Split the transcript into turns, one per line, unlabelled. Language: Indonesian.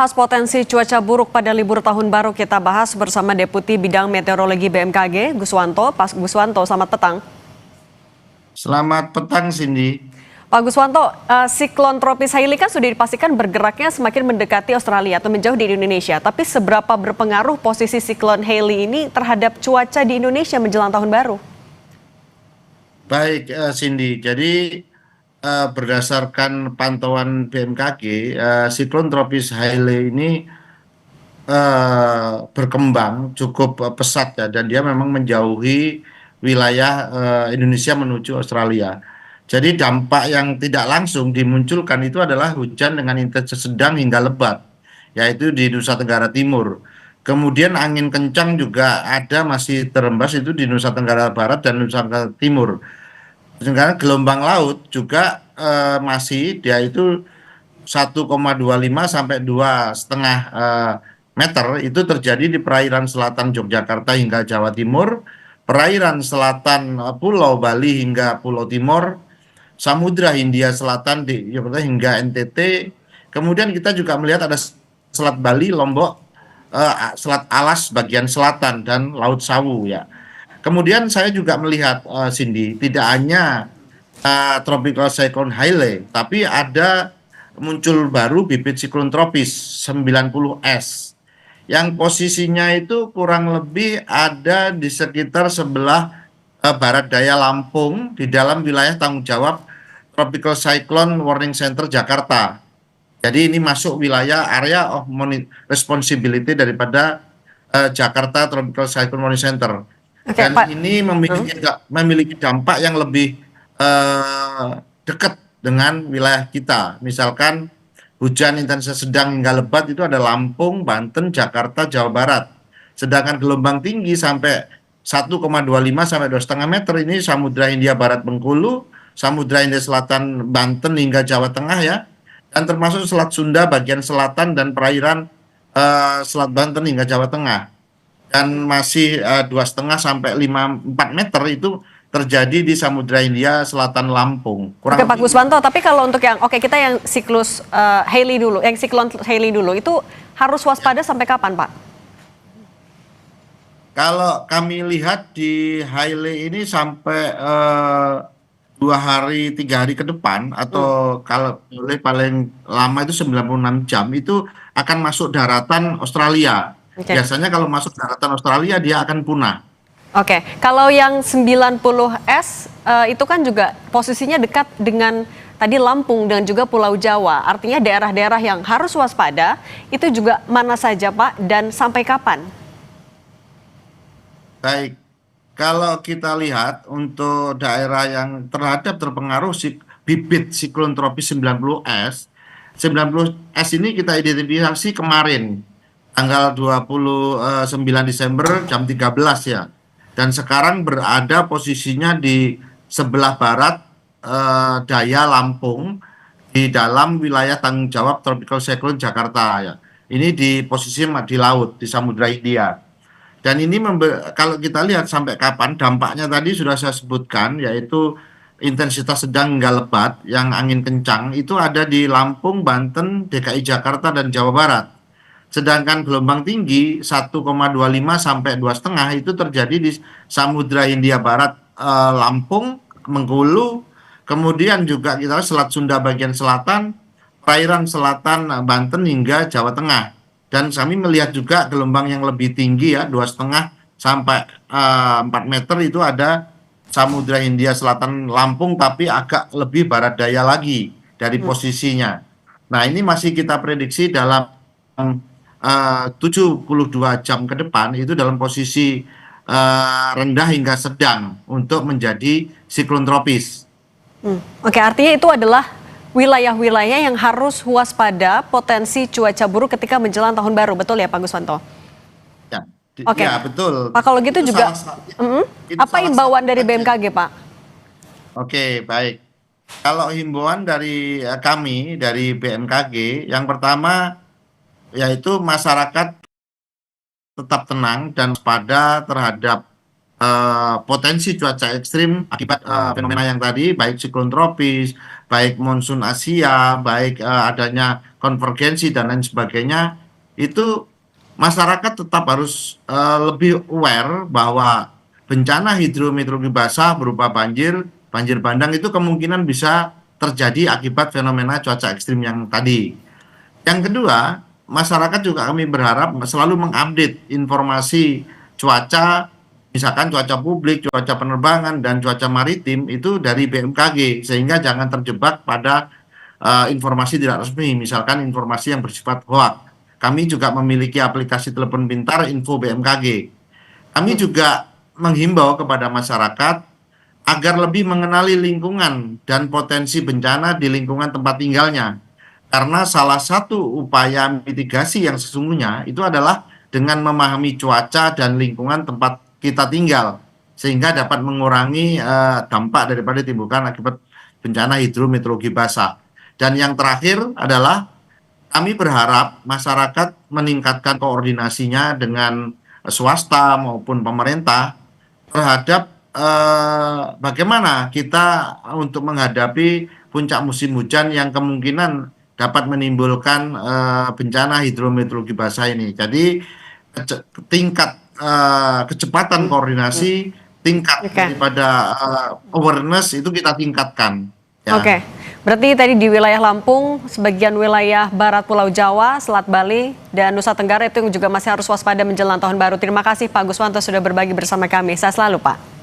Bahas potensi cuaca buruk pada libur tahun baru kita bahas bersama Deputi Bidang Meteorologi BMKG, Guswanto. Pak Guswanto, selamat petang.
Selamat petang, Cindy.
Pak Guswanto, siklon tropis Hailey kan sudah dipastikan bergeraknya semakin mendekati Australia atau menjauh di Indonesia. Tapi seberapa berpengaruh posisi siklon Hailey ini terhadap cuaca di Indonesia menjelang tahun baru?
Baik, Cindy. Jadi berdasarkan pantauan BMKG, siklon tropis Hailey ini berkembang cukup pesat ya, dan dia memang menjauhi wilayah Indonesia menuju Australia. Jadi dampak yang tidak langsung dimunculkan itu adalah hujan dengan intensitas sedang hingga lebat, yaitu di Nusa Tenggara Timur. Kemudian angin kencang juga ada, masih terembas itu di Nusa Tenggara Barat dan Nusa Tenggara Timur. Sedangkan gelombang laut juga masih dia itu 1,25 sampai 2,5 meter itu terjadi di perairan selatan Yogyakarta hingga Jawa Timur, perairan selatan Pulau Bali hingga Pulau Timur, Samudra Hindia Selatan di Yogyakarta hingga NTT. Kemudian kita juga melihat ada Selat Bali, Lombok, Selat Alas bagian selatan dan Laut Sawu ya. Kemudian saya juga melihat Cindy, tidak hanya tropical cyclone Hailey, tapi ada muncul baru bibit siklon tropis 90S yang posisinya itu kurang lebih ada di sekitar sebelah barat daya Lampung di dalam wilayah tanggung jawab Tropical Cyclone Warning Center Jakarta. Jadi ini masuk wilayah area of responsibility daripada Jakarta Tropical Cyclone Warning Center.
Oke,
Dan
Pak.
ini memiliki dampak yang lebih dekat dengan wilayah kita. Misalkan hujan intensitas sedang hingga lebat itu ada Lampung, Banten, Jakarta, Jawa Barat. Sedangkan gelombang tinggi sampai 1,25 sampai 2,5 meter ini Samudra Hindia Barat Bengkulu, Samudra Hindia Selatan Banten hingga Jawa Tengah ya. Dan termasuk Selat Sunda bagian selatan dan perairan Selat Banten hingga Jawa Tengah. Dan masih 2,5 sampai 4 meter itu terjadi di Samudra Hindia Selatan Lampung.
Oke, Pak Guswanto, tapi kalau untuk yang kita yang siklus Hailey dulu, yang siklon Hailey dulu itu harus waspada sampai kapan, Pak?
Kalau kami lihat di Hailey ini sampai 2 hari 3 hari ke depan, atau kalau boleh paling lama itu 96 jam itu akan masuk daratan Australia.
Oke.
Biasanya kalau masuk daratan Australia dia akan punah.
Oke, kalau yang 90S itu kan juga posisinya dekat dengan tadi Lampung dan juga Pulau Jawa. Artinya daerah-daerah yang harus waspada itu juga mana saja, Pak, dan sampai kapan?
Baik, kalau kita lihat untuk daerah yang terpengaruh bibit siklon tropis 90S, 90S ini kita identifikasi kemarin tanggal 29 Desember jam 13 ya. Dan sekarang berada posisinya di sebelah barat daya Lampung di dalam wilayah tanggung jawab Tropical Cyclone Jakarta ya. Ini di posisi di laut di Samudra Hindia. Dan ini kalau kita lihat sampai kapan dampaknya tadi sudah saya sebutkan, yaitu intensitas sedang hingga lebat yang angin kencang itu ada di Lampung, Banten, DKI Jakarta dan Jawa Barat. Sedangkan gelombang tinggi 1,25 sampai 2,5 itu terjadi di Samudra Hindia Barat, Lampung, Bengkulu, kemudian juga kita Selat Sunda bagian selatan, perairan selatan Banten hingga Jawa Tengah. Dan kami melihat juga gelombang yang lebih tinggi ya 2,5 sampai 4 meter itu ada Samudra Hindia Selatan Lampung, tapi agak lebih barat daya lagi dari posisinya. Nah, ini masih kita prediksi dalam 72 jam ke depan itu dalam posisi rendah hingga sedang untuk menjadi siklon tropis.
Oke, artinya itu adalah wilayah-wilayah yang harus waspada potensi cuaca buruk ketika menjelang tahun baru, betul ya Pak Guswanto?
Ya,
Oke.
ya betul.
Pak, kalau gitu
Itu
juga apa himbauan dari
satu.
BMKG, Pak?
Oke, baik. Kalau himbauan dari kami dari BMKG, yang pertama yaitu masyarakat tetap tenang dan waspada terhadap potensi cuaca ekstrim akibat fenomena yang tadi, baik siklon tropis, baik monsun Asia, baik adanya konvergensi dan lain sebagainya, itu masyarakat tetap harus lebih aware bahwa bencana hidrometeorologi basah berupa banjir, banjir bandang itu kemungkinan bisa terjadi akibat fenomena cuaca ekstrim yang tadi. Yang kedua, masyarakat juga kami berharap selalu mengupdate informasi cuaca, misalkan cuaca publik, cuaca penerbangan, dan cuaca maritim itu dari BMKG, sehingga jangan terjebak pada informasi tidak resmi, misalkan informasi yang bersifat hoax. Kami juga memiliki aplikasi telepon pintar info BMKG. Kami juga menghimbau kepada masyarakat agar lebih mengenali lingkungan dan potensi bencana di lingkungan tempat tinggalnya. Karena salah satu upaya mitigasi yang sesungguhnya itu adalah dengan memahami cuaca dan lingkungan tempat kita tinggal, sehingga dapat mengurangi dampak daripada timbulkan akibat bencana hidrometeorologi basah. Dan yang terakhir adalah kami berharap masyarakat meningkatkan koordinasinya dengan swasta maupun pemerintah terhadap bagaimana kita untuk menghadapi puncak musim hujan yang kemungkinan dapat menimbulkan bencana hidrometeorologi basah ini. Jadi tingkat kecepatan koordinasi, tingkat daripada awareness itu kita tingkatkan. Ya.
Oke, berarti tadi di wilayah Lampung, sebagian wilayah barat Pulau Jawa, Selat Bali, dan Nusa Tenggara itu juga masih harus waspada menjelang tahun baru. Terima kasih Pak Guswanto sudah berbagi bersama kami. Sehat selalu Pak.